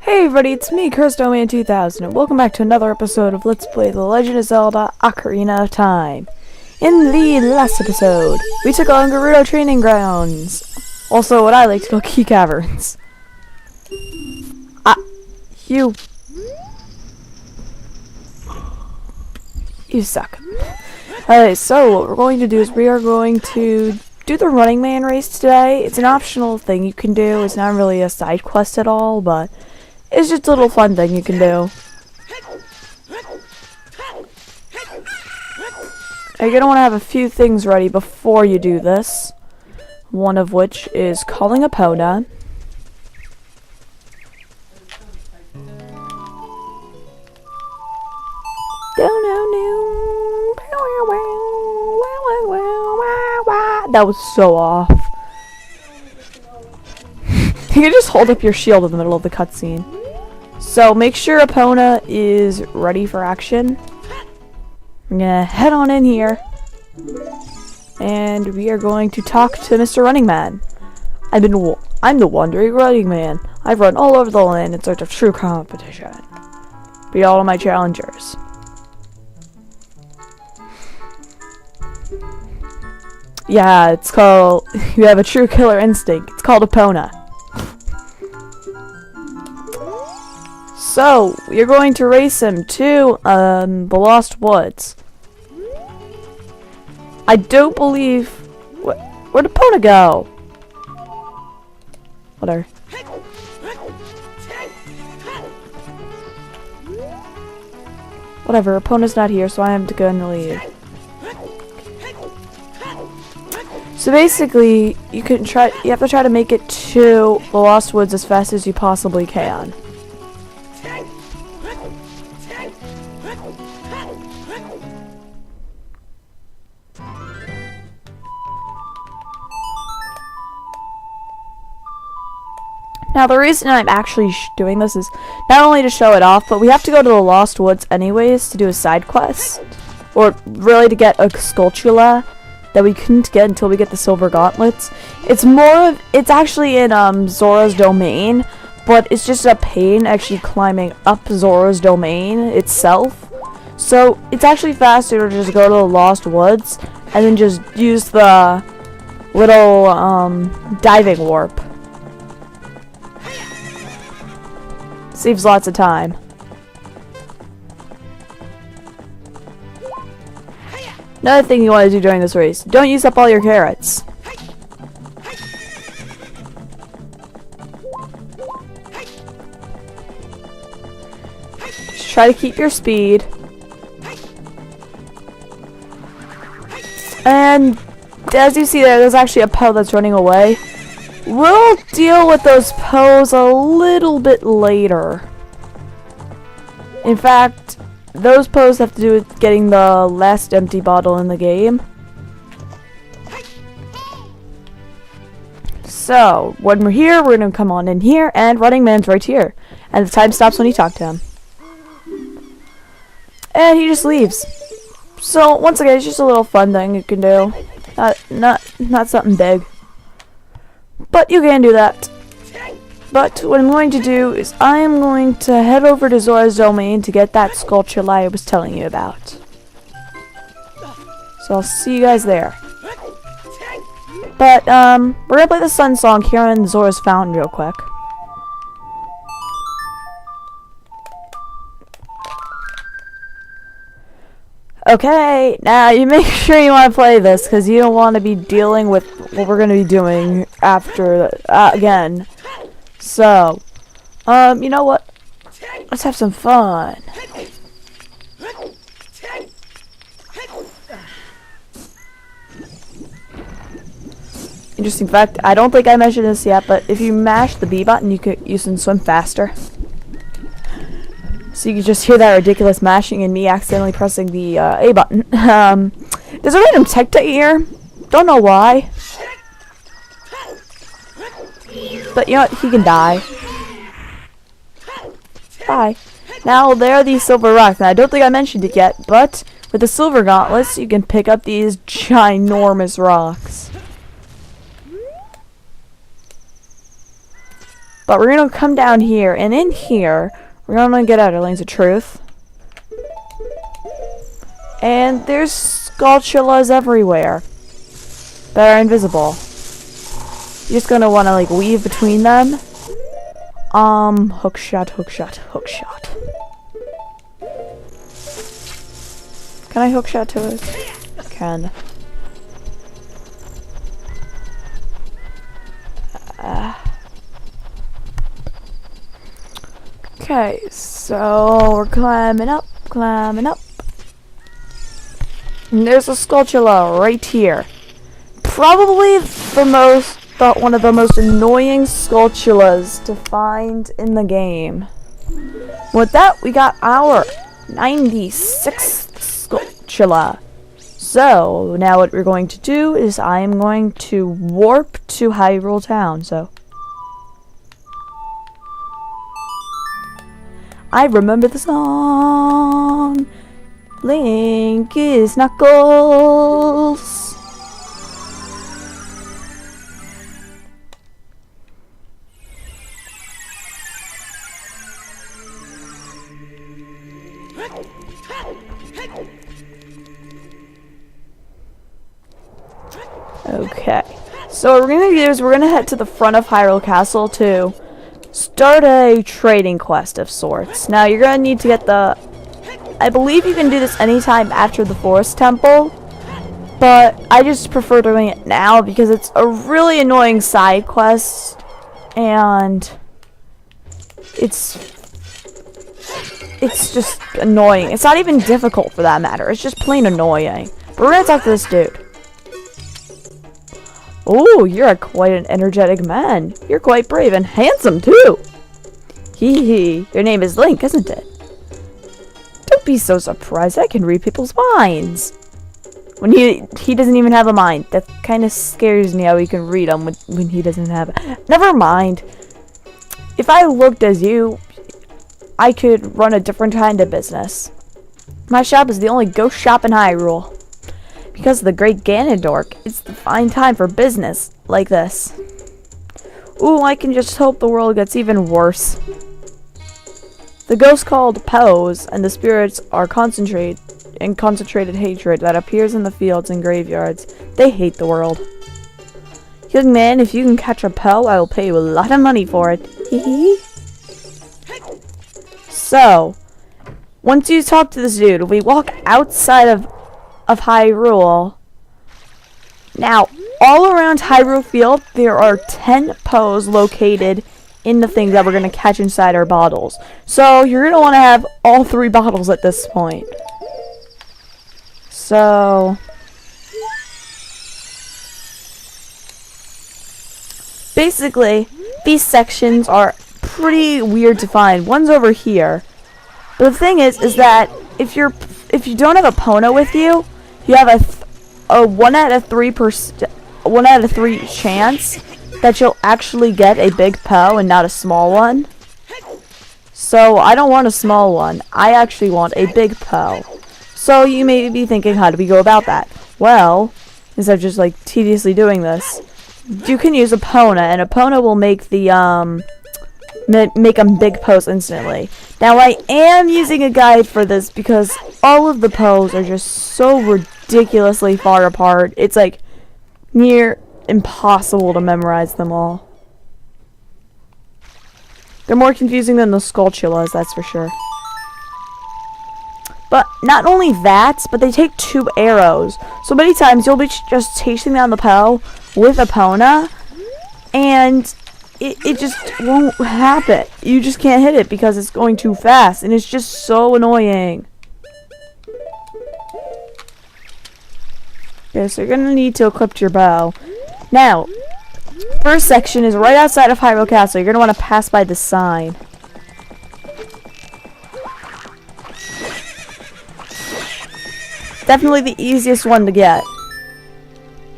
Hey everybody, it's me, CursedDomain2000, and welcome back to another episode of Let's Play The Legend of Zelda Ocarina of Time. In the last episode, we took on Gerudo Training Grounds, also what I like to call Key Caverns. You suck. Alright, so what we're going to do is we are going to do the Running Man race today. It's an optional thing you can do. It's not really a side quest at all, but it's just a little fun thing you can do. You're going to want to have a few things ready before you do this. One of which is calling Epona. That was so off. You can just hold up your shield in the middle of the cutscene. So make sure Epona is ready for action. I'm gonna head on in here, and we are going to talk to Mr. Running Man. I'm the Wandering Running Man. I've run all over the land in search of true competition. Be all of my challengers. Yeah, it's called. You have a true killer instinct. It's called Epona. So, you're going to race him to, the Lost Woods. I don't believe... Where'd Epona go? Whatever. Whatever, Epona's not here, so I am going to leave. So basically, you have to try to make it to the Lost Woods as fast as you possibly can. Now, the reason I'm actually doing this is not only to show it off, but we have to go to the Lost Woods anyways to do a side quest. Or really to get a Skulltula that we couldn't get until we get the Silver Gauntlets. It's actually in Zora's domain, but it's just a pain actually climbing up Zora's domain itself. So it's actually faster to just go to the Lost Woods and then just use the little diving warp. Saves lots of time. Another thing you want to do during this race, don't use up all your carrots. Just try to keep your speed. And as you see there's actually a Poe that's running away. We'll deal with those Poes a little bit later. In fact, those Poes have to do with getting the last empty bottle in the game. So, when we're here, we're going to come on in here, and Running Man's right here. And the time stops when you talk to him. And he just leaves. So, once again, it's just a little fun thing you can do. Not something big. But you can do that. But what I'm going to do is I am going to head over to Zora's domain to get that Skulltula I was telling you about. So I'll see you guys there. But we're gonna play the Sun Song here in Zora's Fountain real quick. Okay, now you make sure you want to play this because you don't want to be dealing with what we're going to be doing after again. So, you know what? Let's have some fun. Interesting fact, I don't think I mentioned this yet, but if you mash the B button, you can swim faster. So you can just hear that ridiculous mashing and me accidentally pressing the A button. There's a random Tecta here. Don't know why. But you know what? He can die. Bye. Now there are these silver rocks. Now I don't think I mentioned it yet, but with the silver gauntlets you can pick up these ginormous rocks. But we're gonna come down here, and in here, we're gonna get out our lanes of truth. And there's Skulltulas everywhere that are invisible. You're just gonna wanna like weave between them. Hook shot, hook shot, hook shot. Can I hook shot to it? Can. Okay, so we're climbing up, climbing up. And there's a Skulltula right here. Probably one of the most annoying Skulltulas to find in the game. With that, we got our 96th Skulltula. So, now what we're going to do is I am going to warp to Hyrule Town, so. I remember the song. Link is Knuckles. Okay, so what we're gonna do is we're gonna head to the front of Hyrule Castle to start a trading quest of sorts. Now you're gonna need to get the, I believe you can do this anytime after the Forest Temple, but I just prefer doing it now because it's a really annoying side quest, and it's just annoying. It's not even difficult for that matter. It's just plain annoying. But we're gonna talk to this dude. Oh, you're quite an energetic man. You're quite brave and handsome, too. Hee hee. Your name is Link, isn't it? Don't be so surprised. I can read people's minds. When he doesn't even have a mind. That kind of scares me how he can read them when he doesn't have it. Never mind. If I looked as you, I could run a different kind of business. My shop is the only ghost shop in Hyrule. Because of the great Ganondorf, it's the fine time for business like this. Ooh, I can just hope the world gets even worse. The ghosts called Poes and the spirits are concentrated hatred that appears in the fields and graveyards. They hate the world. Young man, if you can catch a Poe, I will pay you a lot of money for it. Hee. So, once you talk to this dude, we walk outside of Hyrule. Now, all around Hyrule Field, there are 10 Poes located in the things that we're going to catch inside our bottles. So, you're going to want to have all 3 bottles at this point. So, basically, these sections are pretty weird to find. One's over here. But the thing is that if you don't have a Pono with you, you have a 1 out of 3 chance that you'll actually get a big Poe and not a small one. So I don't want a small one. I actually want a big Poe. So you may be thinking, how do we go about that? Well, instead of just like tediously doing this, you can use a Pona, and a Pona will make the make them big Poes instantly. Now I am using a guide for this because all of the Poes are just so ridiculously far apart. It's like near impossible to memorize them all. They're more confusing than the Skulltulas, that's for sure. But not only that, but they take 2 arrows. So many times you'll be just chasing down the Poe with a Pona, and it just won't happen. You just can't hit it because it's going too fast, and it's just so annoying. Okay, so you're gonna need to equip your bow. Now, first section is right outside of Hyrule Castle. You're gonna want to pass by the sign. Definitely the easiest one to get.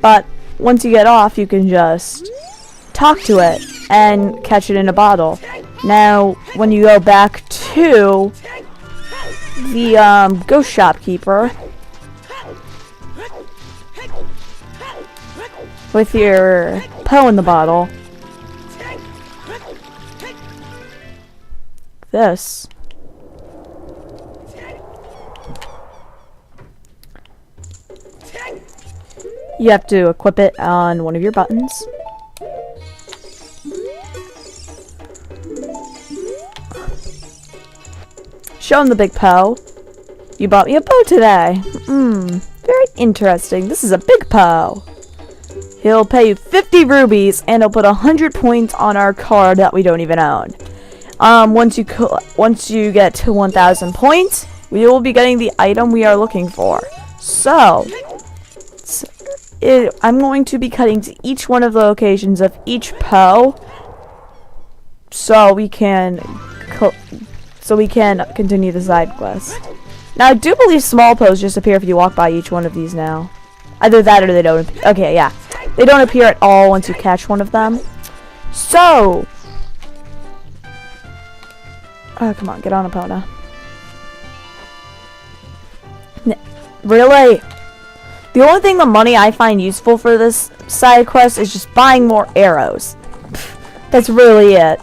But once you get off, you can just talk to it and catch it in a bottle. Now, when you go back to the ghost shopkeeper with your Poe in the bottle, this. You have to equip it on one of your buttons. Show him the big Poe. You bought me a bow today. Very interesting. This is a big Poe. He'll pay you 50 rubies and he'll put 100 points on our card that we don't even own. Once you get to 1,000 points, we will be getting the item we are looking for. So, I'm going to be cutting to each one of the locations of each Poe, so we can continue the side quest. Now, I do believe small Poes just appear if you walk by each one of these now. Either that or they don't. Okay, yeah, they don't appear at all once you catch one of them. So, oh, come on, get on Epona. Really? The only thing the money I find useful for this side quest is just buying more arrows. That's really it.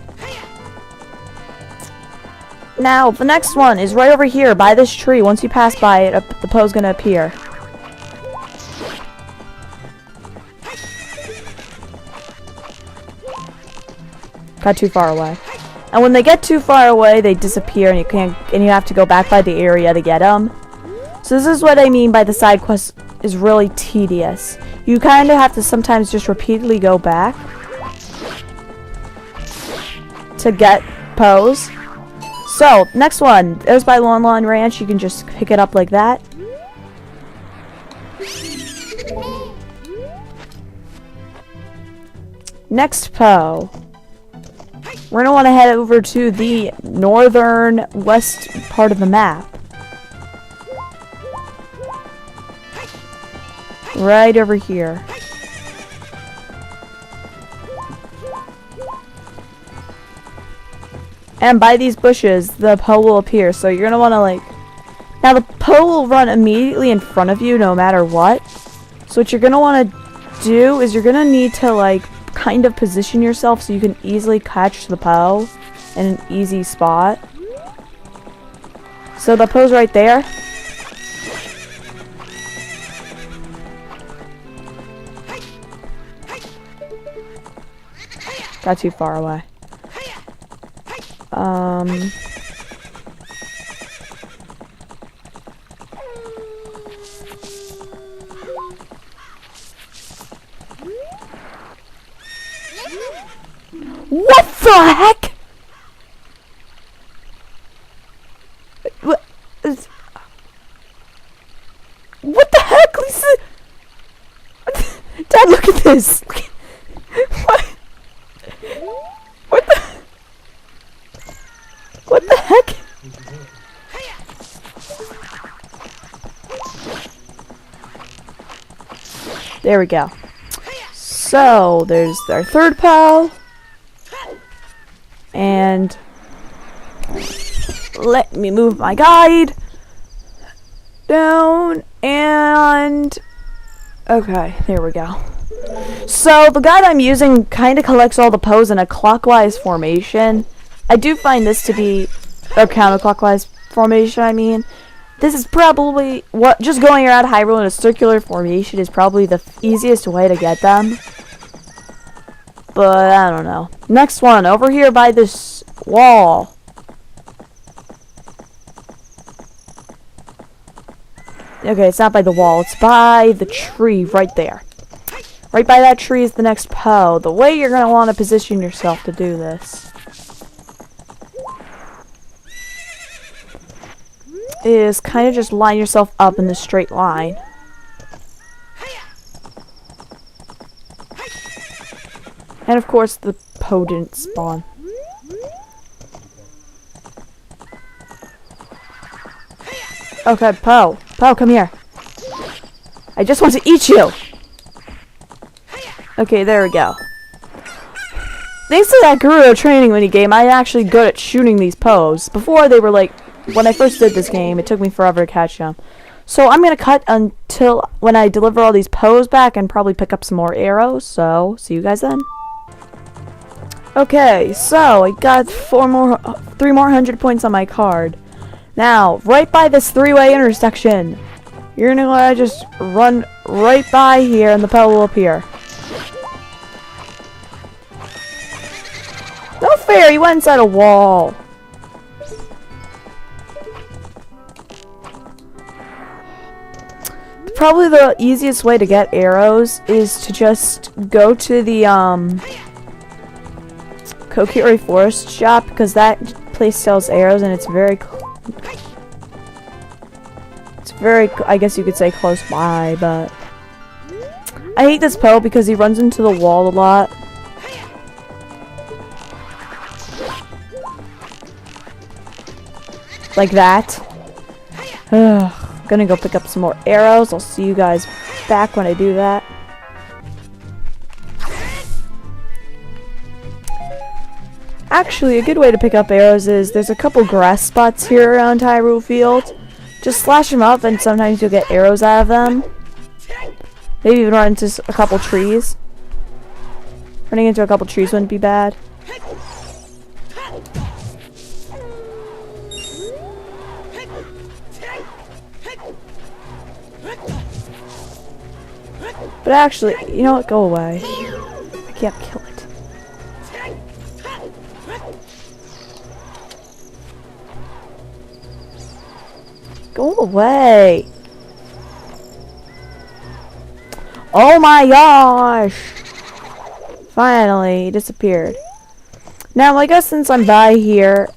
Now, the next one is right over here by this tree. Once you pass by it, the Poe's gonna appear. Got too far away. And when they get too far away, they disappear and you have to go back by the area to get them. So this is what I mean by the side quest is really tedious. You kind of have to sometimes just repeatedly go back to get Poes. So, next one. There's by Lon Lon Ranch. You can just pick it up like that. Next Poe. We're going to want to head over to the northern west part of the map. Right over here. And by these bushes, the Poe will appear. So you're going to want to now the Poe will run immediately in front of you no matter what. So what you're going to want to do is you're going to need to kind of position yourself so you can easily catch the Poe in an easy spot. So the Poe's right there. Got too far away. What the heck? What the heck, Lisa? Dad, look at this. What? What the heck? There we go. So, there's our third Poe. And let me move my guide down and okay, there we go. So the guide I'm using kind of collects all the Poes in a clockwise formation. I do find this to be a counterclockwise formation. I mean, this is probably just going around Hyrule in a circular formation is probably the easiest way to get them. But I don't know. Next one, over here by this wall. Okay, it's not by the wall. It's by the tree right there. Right by that tree is the next Poe. The way you're going to want to position yourself to do this is kind of just line yourself up in the straight line. And of course, the Poe didn't spawn. Okay, Poe. Poe, come here. I just want to eat you. Okay, there we go. Thanks to that Gerudo training mini game, I'm actually good at shooting these Poes. Before, they were when I first did this game, it took me forever to catch them. So I'm going to cut until when I deliver all these Poes back and probably pick up some more arrows. So, see you guys then. Okay, so I got 3 more 100 points on my card. Now, right by this three-way intersection, you're gonna just run right by here and the Poe will appear. No fair, he went inside a wall. Probably the easiest way to get arrows is to just go to the Kokiri Forest shop, because that place sells arrows and it's very, I guess you could say close by, but I hate this Poe because he runs into the wall a lot. Like that. Ugh. Gonna go pick up some more arrows. I'll see you guys back when I do that. Actually, a good way to pick up arrows is there's a couple grass spots here around Hyrule Field. Just slash them up and sometimes you'll get arrows out of them. Maybe even run into a couple trees. Running into a couple trees wouldn't be bad. But actually, you know what? Go away. I can't kill it. Go away. Oh my gosh. Finally, he disappeared. Now, I guess since I'm by here,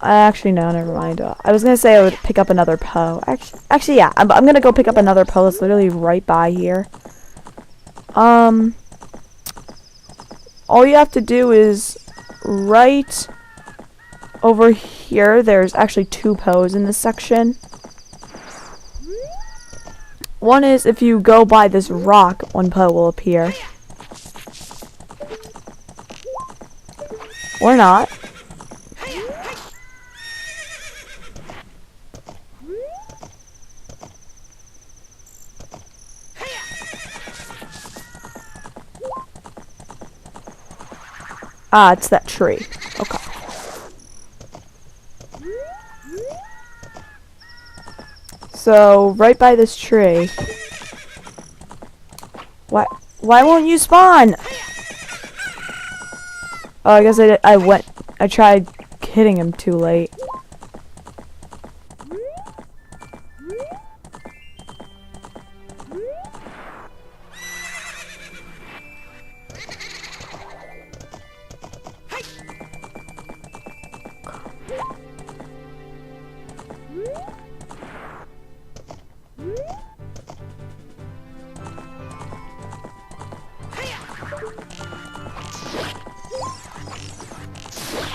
actually, no, never mind. I was gonna say I would pick up another Poe. Actually, yeah, I'm gonna go pick up another Poe. It's literally right by here. All you have to do is right over here. There's actually 2 Poes in this section. One is if you go by this rock, 1 Poe will appear. Or not. Ah, it's that tree. Okay. So, right by this tree. Why won't you spawn? Oh, I guess I tried hitting him too late.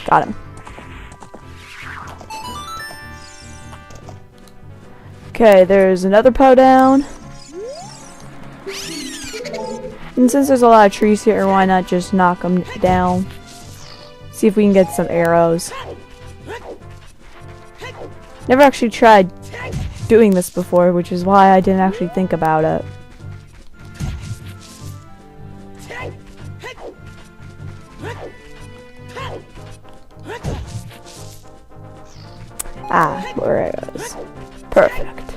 Got him. Okay, there's another Poe down. And since there's a lot of trees here, why not just knock them down? See if we can get some arrows. Never actually tried doing this before, which is why I didn't actually think about it. Ah, more arrows. Perfect.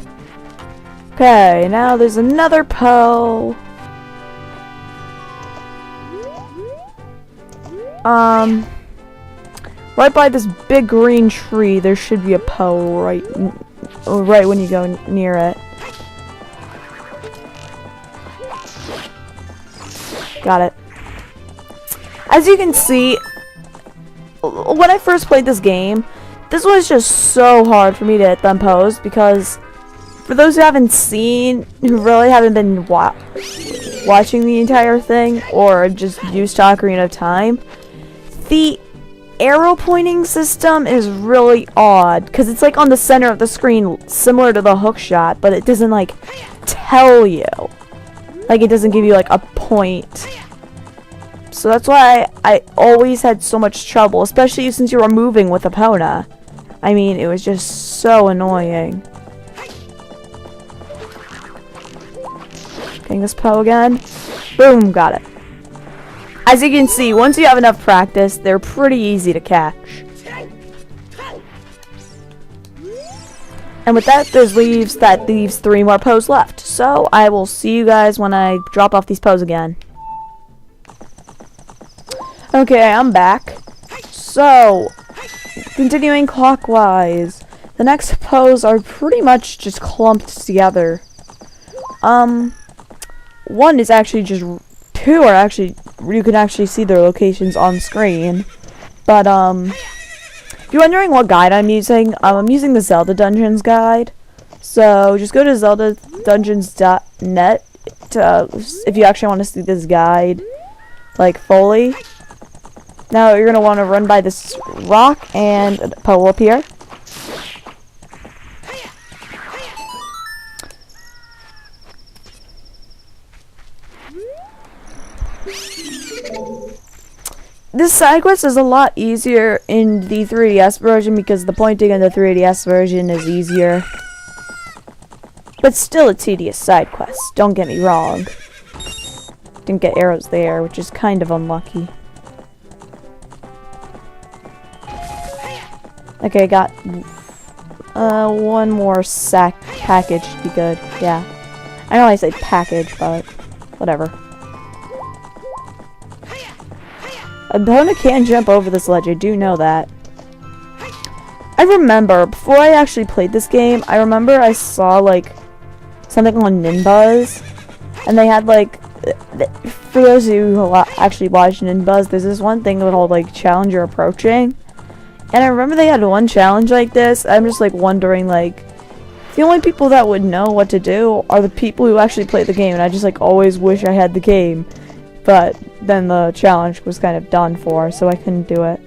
Okay, now there's another Poe. Right by this big green tree, there should be a Poe right when you go near it. Got it. As you can see, when I first played this game, this was just so hard for me to hit them Poes, because for those who haven't seen, who really haven't been watching the entire thing, or just used to Ocarina of Time, the arrow pointing system is really odd, because it's like on the center of the screen, similar to the hook shot, but it doesn't like tell you. Like, it doesn't give you like a point. So that's why I always had so much trouble, especially since you were moving with Epona. I mean, it was just so annoying. Getting this Poe again. Boom, got it. As you can see, once you have enough practice, they're pretty easy to catch. And with that, that leaves 3 more pose left. So I will see you guys when I drop off these pose again. Okay, I'm back. So, continuing clockwise, the next pose are pretty much just clumped together. One is actually just, 2 are actually, you can actually see their locations on screen. But, if you're wondering what guide I'm using the Zelda Dungeons guide. So, just go to zeldadungeons.net if you actually want to see this guide, like, fully. Now, you're going to want to run by this rock and a pole up here. This side quest is a lot easier in the 3DS version because the pointing in the 3DS version is easier. But still a tedious side quest, don't get me wrong. Didn't get arrows there, which is kind of unlucky. Okay, got one more package to be good. Yeah. I know I say package, but whatever. Opponent can jump over this ledge, I do know that. I remember, before I actually played this game, I remember I saw, like, something on Ninbuzz, and they had, like, for those of you who actually watch Ninbuzz, there's this one thing called, like, Challenger Approaching, and I remember they had one challenge like this. I'm just, like, wondering, like, the only people that would know what to do are the people who actually play the game, and I just, like, always wish I had the game. But then the challenge was kind of done for, so I couldn't do it.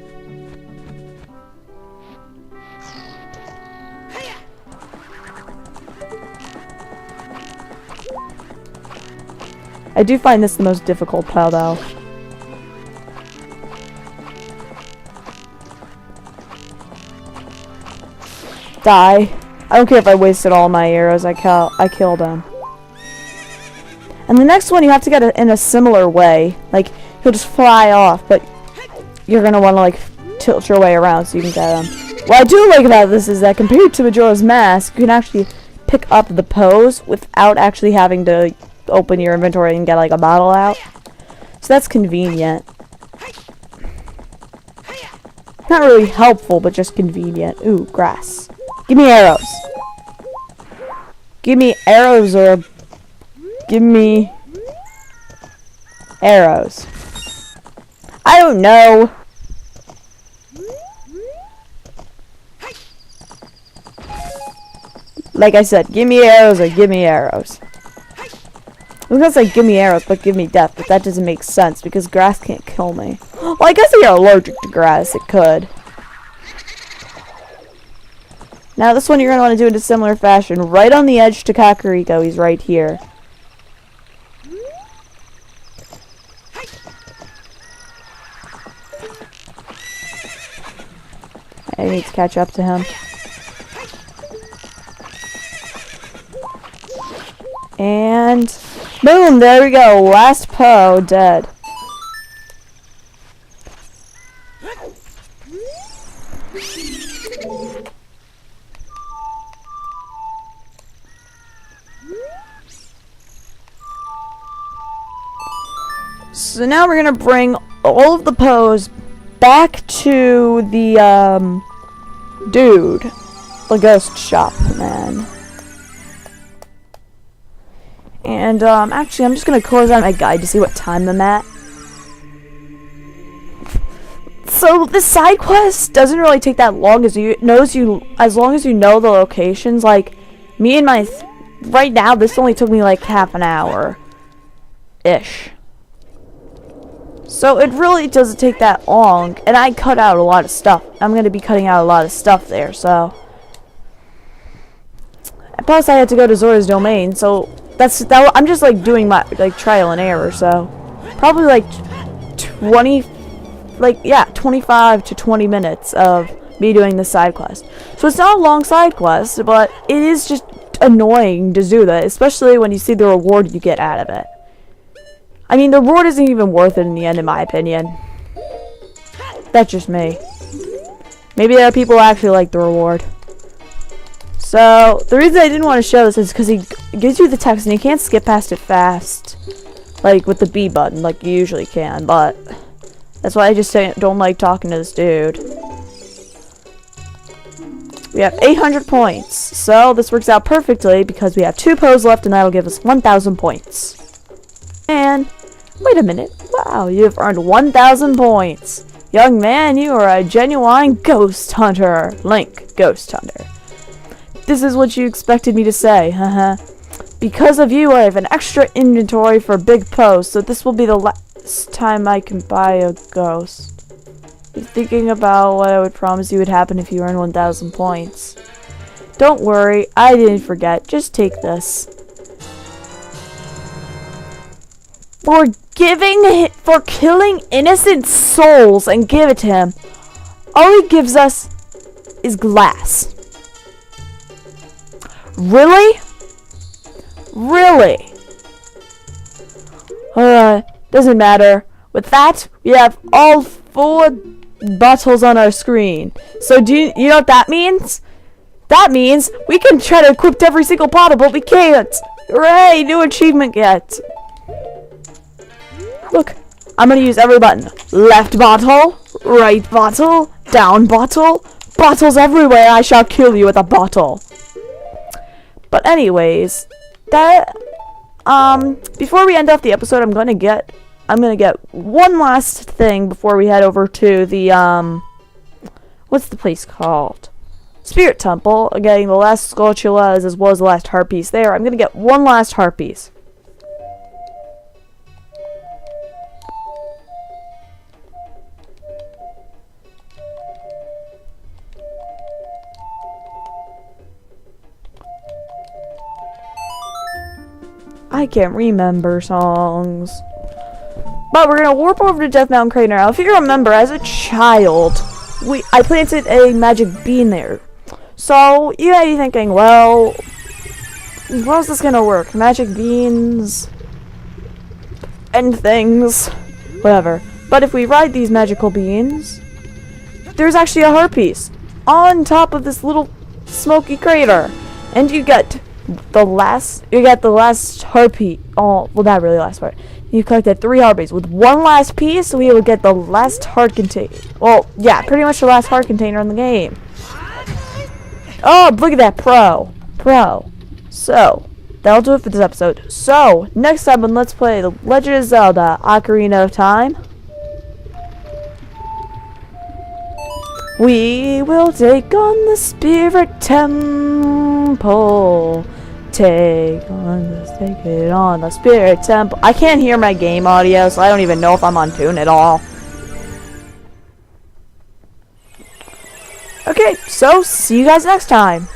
I do find this the most difficult pile, though. Die. I don't care if I wasted all my arrows, I killed him. And the next one you have to get it in a similar way. Like, he'll just fly off, but you're going to want to, like, tilt your way around so you can get him. What I do like about this is that compared to Majora's Mask, you can actually pick up the pose without actually having to open your inventory and get, like, a bottle out. So that's convenient. Not really helpful, but just convenient. Ooh, grass. Give me arrows. Give me arrows or... Give me arrows. I don't know. Like I said, give me arrows or give me arrows. I was gonna say give me arrows, but give me death, but that doesn't make sense because grass can't kill me. Well, I guess if you're allergic to grass, it could. Now this one you're gonna want to do in a similar fashion. Right on the edge to Kakariko, he's right here. I need to catch up to him. And boom, there we go. Last Poe dead. So now we're gonna bring all of the Poes back to the dude, the ghost shop man. And actually I'm just gonna close out my guide to see what time I'm at. So this side quest doesn't really take that long as long as you know the locations. Like me and my right now this only took me like half an hour ish. So it really doesn't take that long, and I cut out a lot of stuff. I'm going to be cutting out a lot of stuff there, so. Plus I had to go to Zora's Domain, so I'm just like doing my like trial and error, so. Probably like 25 to 20 minutes of me doing the side quest. So it's not a long side quest, but it is just annoying to do that, especially when you see the reward you get out of it. I mean, the reward isn't even worth it in the end, in my opinion. That's just me. Maybe there are people who actually like the reward. So, the reason I didn't want to show this is because he gives you the text and you can't skip past it fast. Like, with the B button, like you usually can, but that's why I just don't like talking to this dude. We have 800 points, so this works out perfectly because we have 2 pros left and that'll give us 1,000 points. And, wait a minute, wow, you have earned 1,000 points. Young man, you are a genuine ghost hunter. Link, ghost hunter. This is what you expected me to say, haha. Because of you, I have an extra inventory for big pros, so this will be the last time I can buy a ghost. You're thinking about what I would promise you would happen if you earned 1,000 points. Don't worry, I didn't forget. Just take this. For killing innocent souls and give it to him. All he gives us is glass. Really? Really? Doesn't matter. With that, we have all 4 bottles on our screen. So do you know what that means? That means we can try to equip every single bottle, but we can't. Hooray! New achievement get. Look, I'm gonna use every button. Left bottle, right bottle, down bottle, bottles everywhere. I shall kill you with a bottle. But anyways, that before we end off the episode, I'm gonna get one last thing before we head over to the what's the place called? Spirit Temple. Getting the last Skulltulas as well as the last heart piece there. I'm gonna get one last heart piece. I can't remember songs. But we're gonna warp over to Death Mountain Crater now. If you remember, as a child, I planted a magic bean there. So you might be thinking, well, how's this gonna work? Magic beans and things, whatever. But if we ride these magical beans, there's actually a heart piece on top of this little smoky crater, and you get the last heart piece. Oh, well, not really last part. You collected 3 heart pieces. With one last piece, we will get the last heart container. Well, yeah, pretty much the last heart container in the game. Oh, look at that, pro. So, that'll do it for this episode. So, next time on Let's Play The Legend of Zelda Ocarina of Time, we will take on the Spirit Temple. Take it on the Spirit Temple. I can't hear my game audio, so I don't even know if I'm on tune at all. Okay, so see you guys next time.